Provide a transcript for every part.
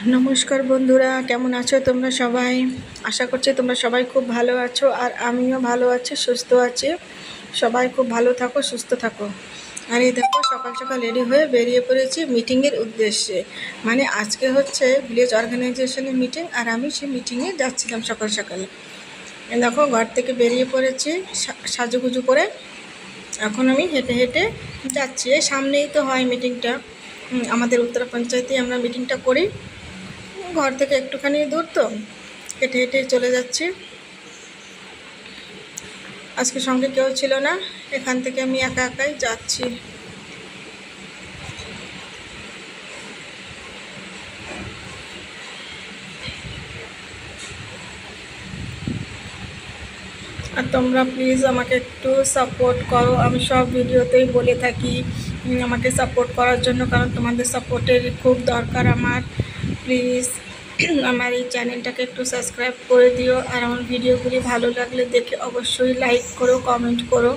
নমস্কার বন্ধুরা, কেমন আছো তোমরা সবাই? আশা করছি তোমরা সবাই খুব ভালো আছো, আর আমিও ভালো আছি, সুস্থ আছি। সবাই খুব ভালো থাকো, সুস্থ থাকো। আর এই দেখো, সকাল সকাল রেডি হয়ে বেরিয়ে পড়েছি মিটিংয়ের উদ্দেশ্যে। মানে আজকে হচ্ছে ভিলেজ অর্গানাইজেশনের মিটিং, আর আমি সেই মিটিংয়ে যাচ্ছিলাম সকাল সকালে। দেখো, ঘর থেকে বেরিয়ে পড়েছি সাজুগুজু করে। এখন আমি হেঁটে হেঁটে যাচ্ছি। এই সামনেই তো হয় মিটিংটা, আমাদের উত্তরা পঞ্চায়েতে আমরা মিটিংটা করি। ঘর থেকে একটুখানি দূর, তো হেঁটে হেঁটে চলে যাচ্ছি। আজকে সঙ্গে কেউ ছিল না, এখান থেকে আমি একা একাই যাচ্ছি। আর তোমরা প্লিজ আমাকে একটু সাপোর্ট করো। আমি সব ভিডিওতেই বলে থাকি আমাকে সাপোর্ট করার জন্য, কারণ তোমাদের সাপোর্টের খুব দরকার আমার। প্লিজ আমার এই চ্যানেলটাকে একটু সাবস্ক্রাইব করে দিও, আর আমার ভিডিওগুলি ভালো লাগলে দেখে অবশ্যই লাইক করো, কমেন্ট করো।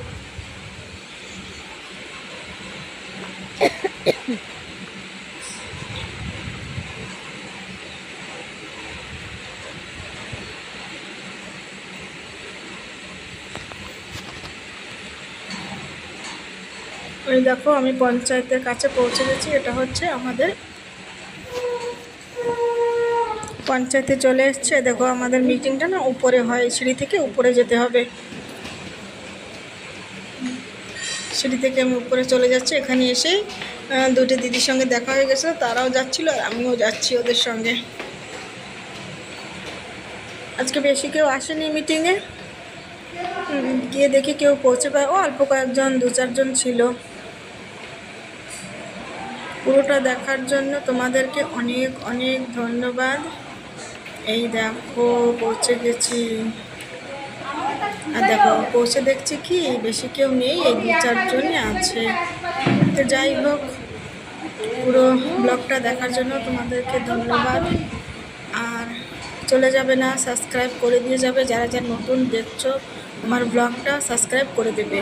ওই দেখো, আমি পঞ্চায়েতের কাছে পৌঁছে গেছি। এটা হচ্ছে আমাদের পঞ্চায়েতে চলে এসছে। দেখো, আমাদের মিটিংটা না উপরে হয়, সিঁড়ি থেকে উপরে যেতে হবে। সিঁড়ি থেকে আমি উপরে চলে যাচ্ছি। এখানে এসেই দুটি দিদির সঙ্গে দেখা হয়ে গেছে, তারাও যাচ্ছিলো আর আমিও যাচ্ছি ওদের সঙ্গে। আজকে বেশি কেউ আসেনি মিটিংয়ে, গিয়ে দেখি কেউ পৌঁছে পায়, ও অল্প কয়েকজন, 2-4 জন ছিল। পুরোটা দেখার জন্য তোমাদেরকে অনেক অনেক ধন্যবাদ। এই দেখো, পৌঁছে গেছি। আর দেখো, পৌঁছে দেখছি কি বেশি কেউ নেই, এই 2-4 জনই আছে। তো যাই হোক, পুরো ব্লগটা দেখার জন্য তোমাদেরকে ধন্যবাদ। আর চলে যাবে না, সাবস্ক্রাইব করে দিয়ে যাবে। যারা যারা নতুন দেখছো আমার ব্লগটা, সাবস্ক্রাইব করে দেবে।